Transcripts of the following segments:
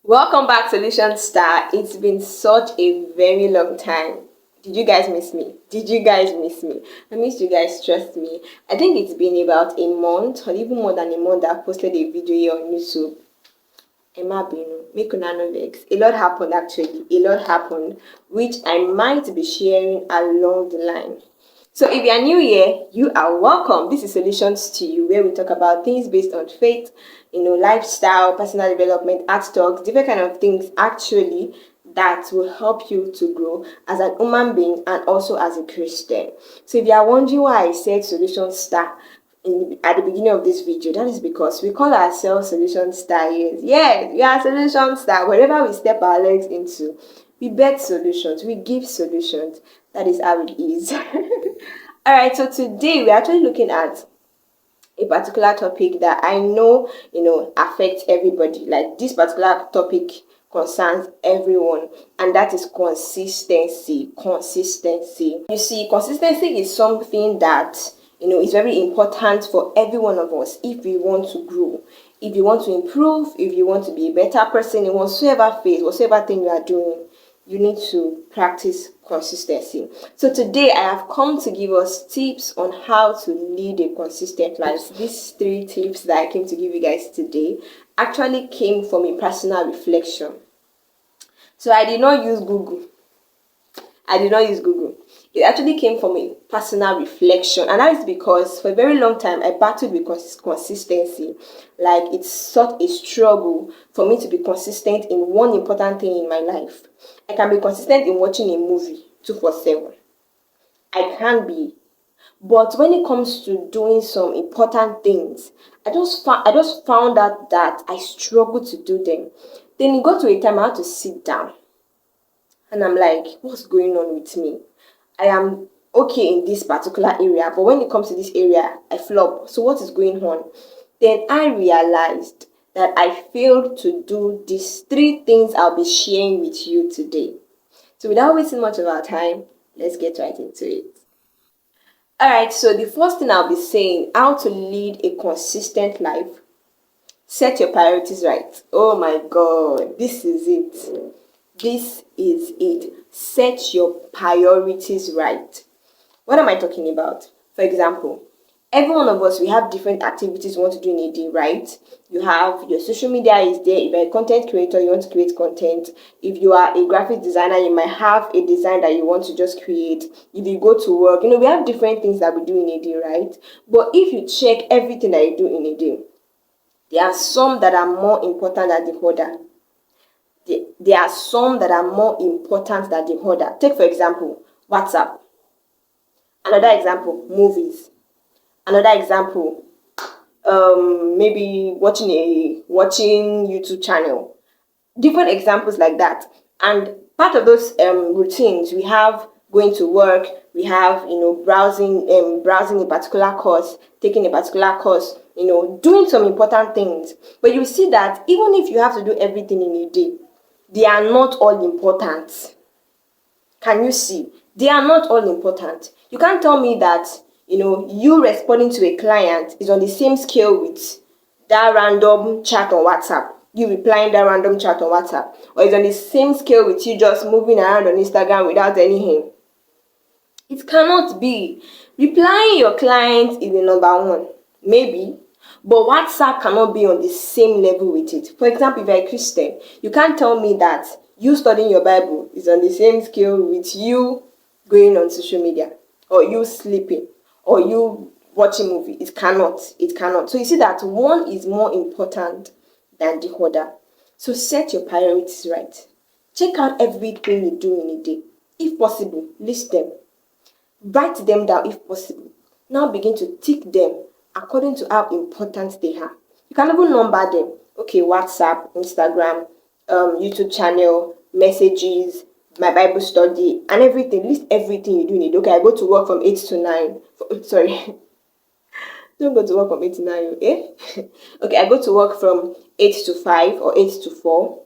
Welcome back, Solution Star. It's been such a very long time. Did you guys miss me? Did you guys miss me? I missed you guys, trust me. I think it's been about a month or even more than a month that I posted a video here on YouTube. Emma Binu, make una no vex. A lot happened actually. A lot happened, which I might be sharing along the line. So if you are new here, you are welcome. This is Solutions to You, where we talk about things based on faith, lifestyle, personal development, art talks, different kind of things actually that will help you to grow as an human being and also as a Christian. So if you are wondering why I said Solution Star at the beginning of this video, that is because we call ourselves Solution Star. Yes, we are Solution Star. Wherever we step our legs into, we bet solutions, we give solutions. That is how it is. All right, so today we're actually looking at a particular topic that I know, affects everybody. Like this particular topic concerns everyone, and that is consistency. Consistency. You see, consistency is something that is very important for every one of us if we want to grow, if you want to improve, if you want to be a better person in whatsoever phase, whatsoever thing you are doing. You need to practice consistency. So today I have come to give us tips on how to lead a consistent life. These 3 tips that I came to give you guys today actually came from a personal reflection. So I did not use Google. It actually came from a personal reflection, and that is because for a very long time I battled with consistency. Like it's such a struggle for me to be consistent in one important thing in my life. I can be consistent in watching a movie 247. I can be, but when it comes to doing some important things, I just found out that I struggle to do them. Then it got to a time I had to sit down, and I'm like, what's going on with me? I am okay in this particular area, but when it comes to this area, I flop. So what is going on? Then I realized that I failed to do these 3 things I'll be sharing with you today. So without wasting much of our time, let's get right into it. All right, so the first thing I'll be saying, how to lead a consistent life. Set your priorities right. Oh my God, this is it. This is it. Set your priorities right. What am I talking about? For example, every one of us, we have different activities we want to do in a day, right? You have your social media is there. If you're a content creator, you want to create content. If you are a graphic designer, you might have a design that you want to just create. If you go to work, we have different things that we do in a day, right? But if you check everything that you do in a day, there are some that are more important than the other. There are some that are more important than the other. Take for example, WhatsApp. Another example, movies. Another example, maybe watching YouTube channel. Different examples like that. And part of those routines, we have going to work, we have browsing a particular course, taking a particular course, doing some important things. But you see that even if you have to do everything in a day, they are not all important. Can you see? They are not all important. You can't tell me that, you responding to a client is on the same scale with that random chat on WhatsApp. You replying that random chat on WhatsApp. Or it's on the same scale with you just moving around on Instagram without any hint. It cannot be. Replying your client is the number one. Maybe. But WhatsApp cannot be on the same level with it. For example, if you're a Christian, you can't tell me that you studying your Bible is on the same scale with you going on social media, or you sleeping, or you watching movie. It cannot. It cannot. So you see that one is more important than the other. So set your priorities right. Check out everything you do in a day. If possible, list them. Write them down if possible. Now begin to tick them according to how important they are. You can even number them. Okay, WhatsApp, Instagram, YouTube channel, messages, my Bible study, and everything. List everything you do in a day. Okay, I go to work from 8 to 9. Sorry. Don't go to work from 8 to 9, okay? Okay, I go to work from 8 to 5 or 8 to 4.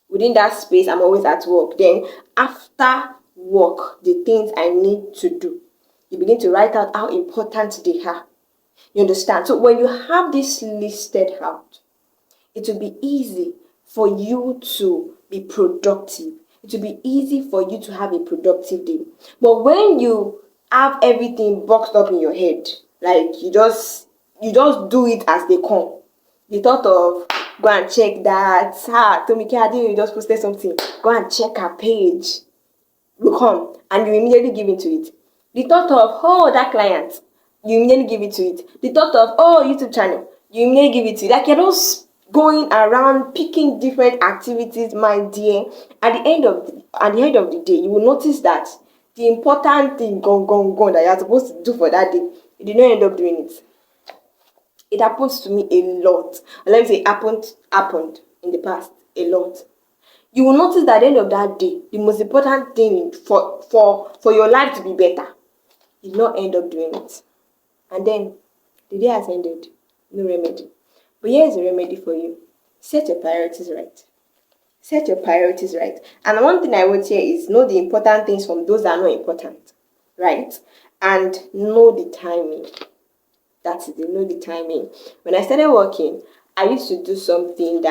Within that space, I'm always at work. Then after work, the things I need to do, you begin to write out how important they are. You understand? So when you have this listed out, it will be easy for you to be productive. It will be easy for you to have a productive day. But when you have everything boxed up in your head, like you just do it as they come. The thought of go and check that, Tomike Ade, you just posted something, go and check her page will come and you immediately give into it. The thought of, oh, that client, you immediately give it to it. The thought of, oh, YouTube channel, you immediately give it to it. Like you're just going around picking different activities, my dear. At the end of the day, you will notice that the important thing gone that you're supposed to do for that day, you did not end up doing it. It happens to me a lot. Let me say happened in the past a lot. You will notice that at the end of that day, the most important thing for your life to be better, you did not end up doing it. And then the day has ended. No remedy. But here is a remedy for you. Set your priorities right. Set your priorities right. And one thing I would say is know the important things from those that are not important. Right? And know the timing. That's it. Know the timing. When I started working, I used to do something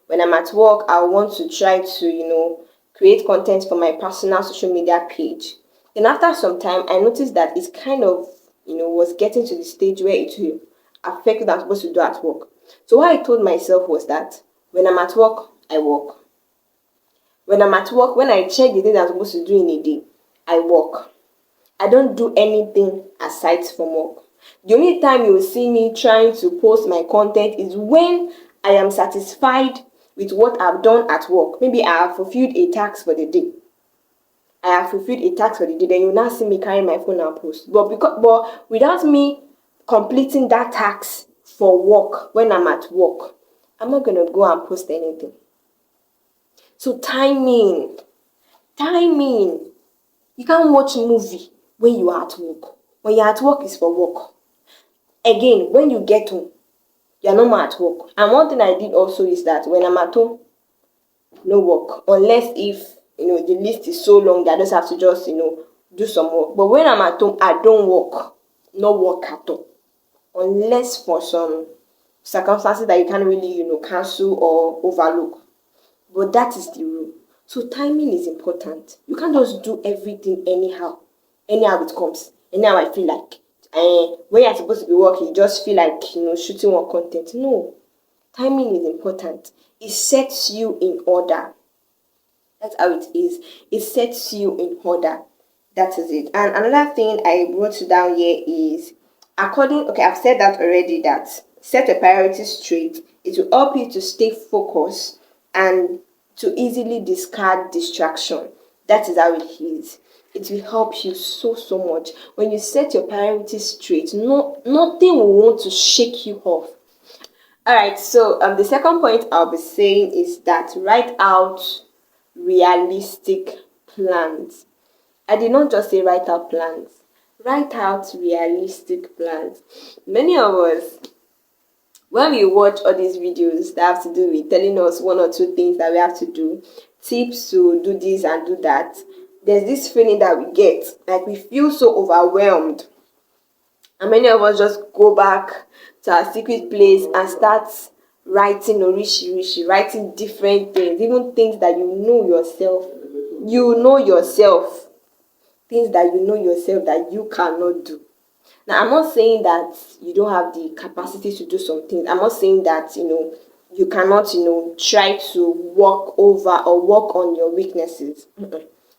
when I'm at work. I want to try to, create content for my personal social media page. Then after some time, I noticed that it kind of, was getting to the stage where it will affect what I'm supposed to do at work. So what I told myself was that when I'm at work, I work. When I'm at work, when I check the things I'm supposed to do in a day, I work. I don't do anything aside from work. The only time you will see me trying to post my content is when I am satisfied with what I've done at work. Maybe I have fulfilled a task for the day. Then you now see me carry my phone and post. But without me completing that task for work when I'm at work, I'm not gonna go and post anything. So timing. You can't watch movie when you are at work. When you're at work, it's for work. Again, when you get home, you're no more at work. And one thing I did also is that when I'm at home, no work. Unless if, the list is so long that I just have to just, do some work. But when I'm at home, I don't work. No work at all. Unless for some circumstances that you can't really, cancel or overlook. But that is the rule. So timing is important. You can't just do everything anyhow it comes, anyhow I feel like. When you're supposed to be working, you just feel like, shooting more content. No. Timing is important. It sets you in order. That's how it is. It sets you in order. That is it. And another thing I wrote down here is, I've said that already, that set a priority straight. It will help you to stay focused and to easily discard distraction. That is how it is. It will help you so much. When you set your priorities straight, nothing will want to shake you off. All right, so the second point I'll be saying is that write out realistic plans. I did not just say write out plans. Write out realistic plans. Many of us, when we watch all these videos that have to do with telling us one or two things that we have to do, tips to do this and do that, there's this feeling that we get, like we feel so overwhelmed. And many of us just go back to our secret place and start writing writing different things, even things that you know yourself, things that you know yourself that you cannot do. Now, I'm not saying that you don't have the capacity to do some things. I'm not saying that, you cannot, try to work over or work on your weaknesses.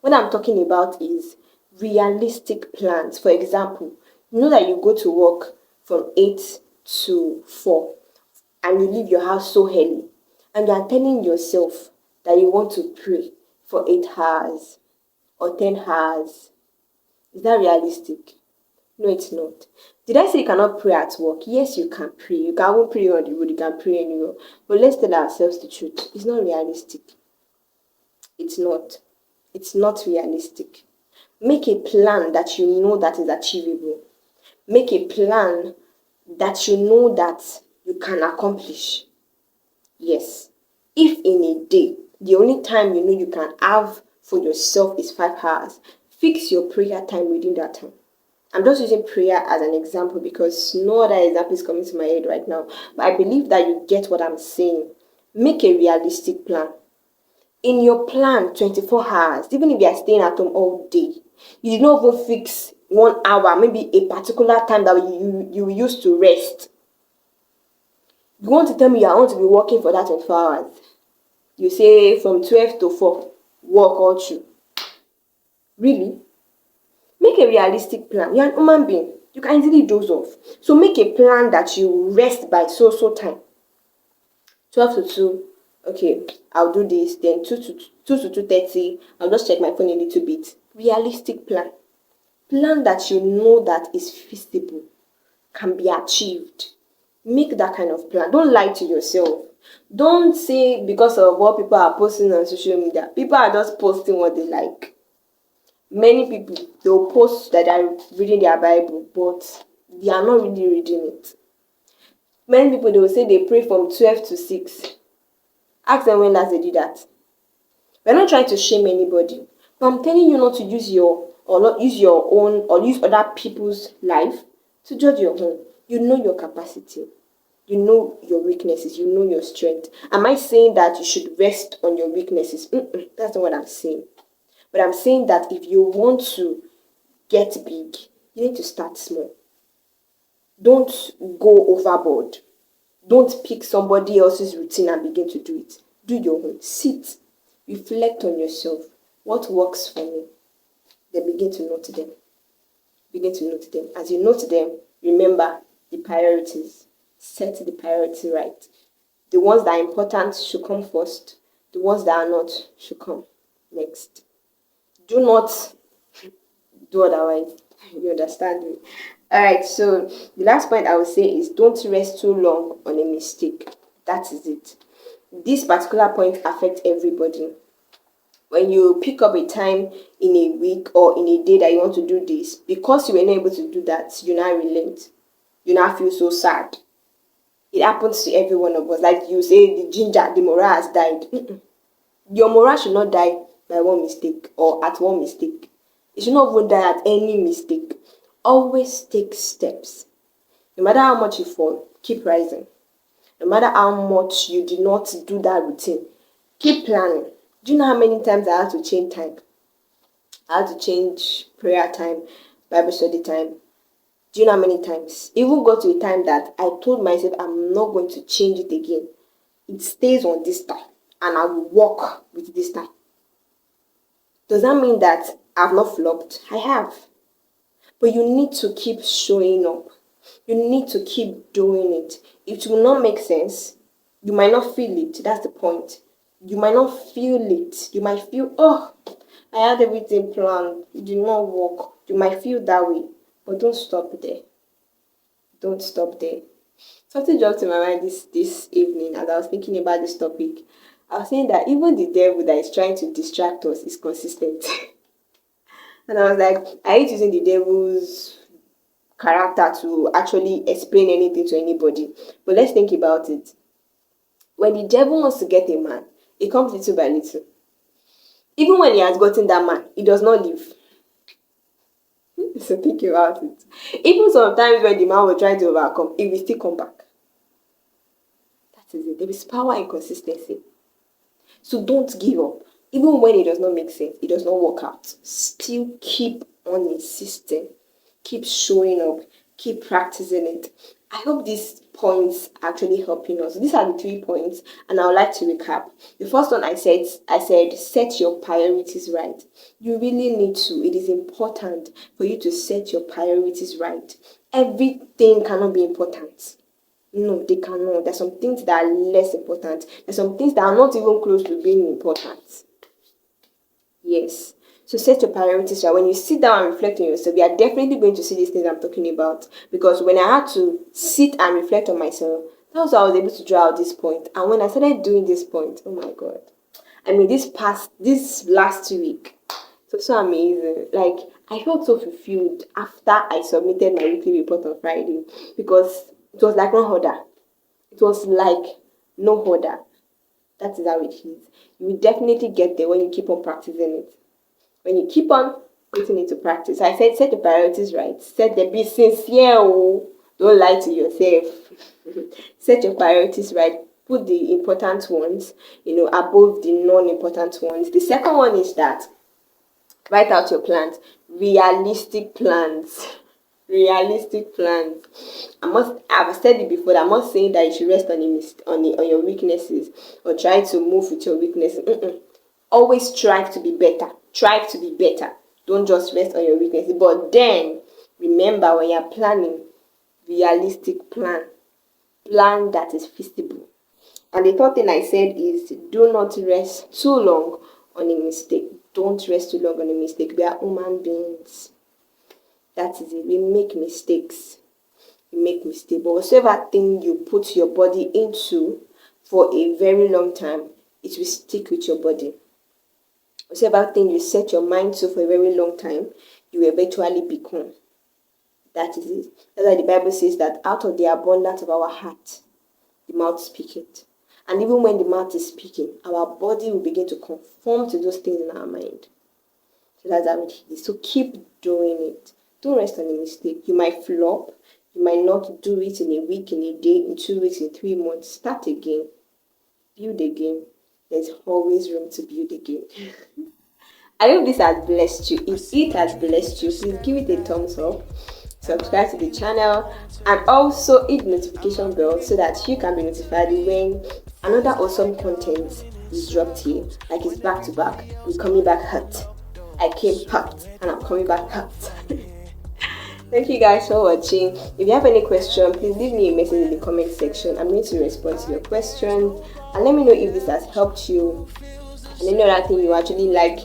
What I'm talking about is realistic plans. For example, you know that you go to work from 8 to 4 and you leave your house so early, and you are telling yourself that you want to pray for 8 hours or 10 hours. Is that realistic? No, it's not. Did I say you cannot pray at work? Yes, you can pray. You can even pray on the road. You can pray anywhere. But let's tell ourselves the truth. It's not realistic. It's not. It's not realistic. Make a plan that you know that is achievable. Make a plan that you know that you can accomplish. Yes. If in a day, the only time you know you can have for yourself is 5 hours, fix your prayer time within that time. I'm just using prayer as an example because no other example is coming to my head right now. But I believe that you get what I'm saying. Make a realistic plan. In your plan, 24 hours, even if you are staying at home all day, you did not even fix 1 hour, maybe a particular time that you use to rest. You want to tell me you are going to be working for that 24 hours? You say from 12 to 4, work all through. Really? Make a realistic plan. You're an human being. You can easily doze off. So make a plan that you rest by so time. 12 to 2, okay, I'll do this. Then 2 to 2:30, I'll just check my phone a little bit. Realistic plan. Plan that you know that is feasible, can be achieved. Make that kind of plan. Don't lie to yourself. Don't say because of what people are posting on social media. People are just posting what they like. Many people, they'll post that they're reading their Bible, but they are not really reading it. Many people, they will say they pray from 12 to 6. Ask them when last they did that. We're not trying to shame anybody, but I'm telling you not to use your or not use your own or use other people's life to judge your own. You know your capacity. You know your weaknesses. You know your strength. Am I saying that you should rest on your weaknesses? That's not what I'm saying. But I'm saying that if you want to get big, you need to start small. Don't go overboard. Don't pick somebody else's routine and begin to do it. Do your own. Sit. Reflect on yourself. What works for me? Then begin to note them. Begin to note them. As you note them, remember the priorities. Set the priority right. The ones that are important should come first. The ones that are not should come next. Do not do otherwise. You understand me? Alright, so the last point I would say is don't rest too long on a mistake. That is it. This particular point affects everybody. When you pick up a time in a week or in a day that you want to do this, because you were not able to do that, you now relent. You now feel so sad. It happens to every one of us. Like you say, the ginger, the morale has died. Your morale should not die by one mistake or at one mistake. It should not even die at any mistake. Always take steps. No matter how much you fall, keep rising. No matter how much you did not do that routine, keep planning. Do you know how many times I had to change time? I had to change prayer time, Bible study time. Do you know how many times? Even got to a time that I told myself I'm not going to change it again. It stays on this time and I will walk with this time. Does that mean that I've not flopped? I have. But you need to keep showing up. You need to keep doing it. It will not make sense. You might not feel it. That's the point. You might not feel it. You might feel, oh, I had everything planned. It did not work. You might feel that way. But don't stop there. Don't stop there. Something dropped in my mind this evening as I was thinking about this topic. I was saying that even the devil that is trying to distract us is consistent. And I was like, I hate using the devil's character to actually explain anything to anybody. But let's think about it. When the devil wants to get a man, it comes little by little. Even when he has gotten that man, he does not leave. So think about it. Even sometimes when the man will try to overcome, he will still come back. That is it. There is power in consistency. So don't give up. Even when it does not make sense, it does not work out. Still keep on insisting. Keep showing up. Keep practicing it. I hope these points actually helping us. These are the 3 points, and I would like to recap. The first one I said set your priorities right. You really need to. It is important for you to set your priorities right. Everything cannot be important. No, they cannot. There's some things that are less important. There's some things that are not even close to being important. Yes. So set your priorities right. When you sit down and reflect on yourself, you are definitely going to see these things I'm talking about. Because when I had to sit and reflect on myself, that was how I was able to draw out this point. And when I started doing this point, oh my God. I mean, this last week, it was so amazing. Like, I felt so fulfilled after I submitted my weekly report on Friday. Because it was like no other. It was like no other. That is how it is. You will definitely get there when you keep on practicing it. When you keep on putting it to practice. I said set the priorities right. Set the be sincere. Oh. Don't lie to yourself. Set your priorities right. Put the important ones, above the non-important ones. The second one is that write out your plans. Realistic plans. Realistic plans. I've said it before. I'm not saying that you should rest on your weaknesses or try to move with your weaknesses. Always strive to be better. Strive to be better. Don't just rest on your weaknesses. But then remember, when you're planning, realistic plan that is feasible. And the third thing I said is do not rest too long on a mistake. Don't rest too long on a mistake. We are human beings. That is it. We make mistakes. But whatever thing you put your body into for a very long time, it will stick with your body. Whatever thing you set your mind to for a very long time, you will eventually become. That is it. That's why the Bible says that out of the abundance of our heart, the mouth speaketh. And even when the mouth is speaking, our body will begin to conform to those things in our mind. So that's how it is. So keep doing it. Don't rest on a mistake. You might flop. You might not do it in a week, in a day, in 2 weeks, in 3 months. Start again. Build again. There's always room to build again. I hope this has blessed you. If it has blessed you, please give it a thumbs up. Subscribe to the channel and also hit the notification bell so that you can be notified when another awesome content is dropped here. Like it's back to back. We're coming back hot. I came hot and I'm coming back hot. Thank you guys for watching. If you have any question, please leave me a message in the comment section. I'm going to respond to your questions and let me know if this has helped you and any other thing you actually like,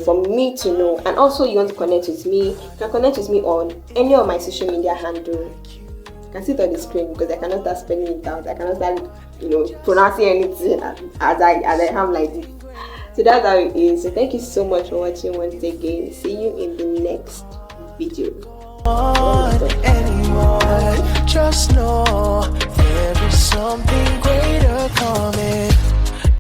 for me to know. And also you want to connect with me, you can connect with me on any of my social media handles. You can see it on the screen because I cannot start spelling it out. I cannot start, pronouncing anything as I am like this. So that's how it is. So thank you so much for watching once again. See you in the next video. Anymore. Just know there is something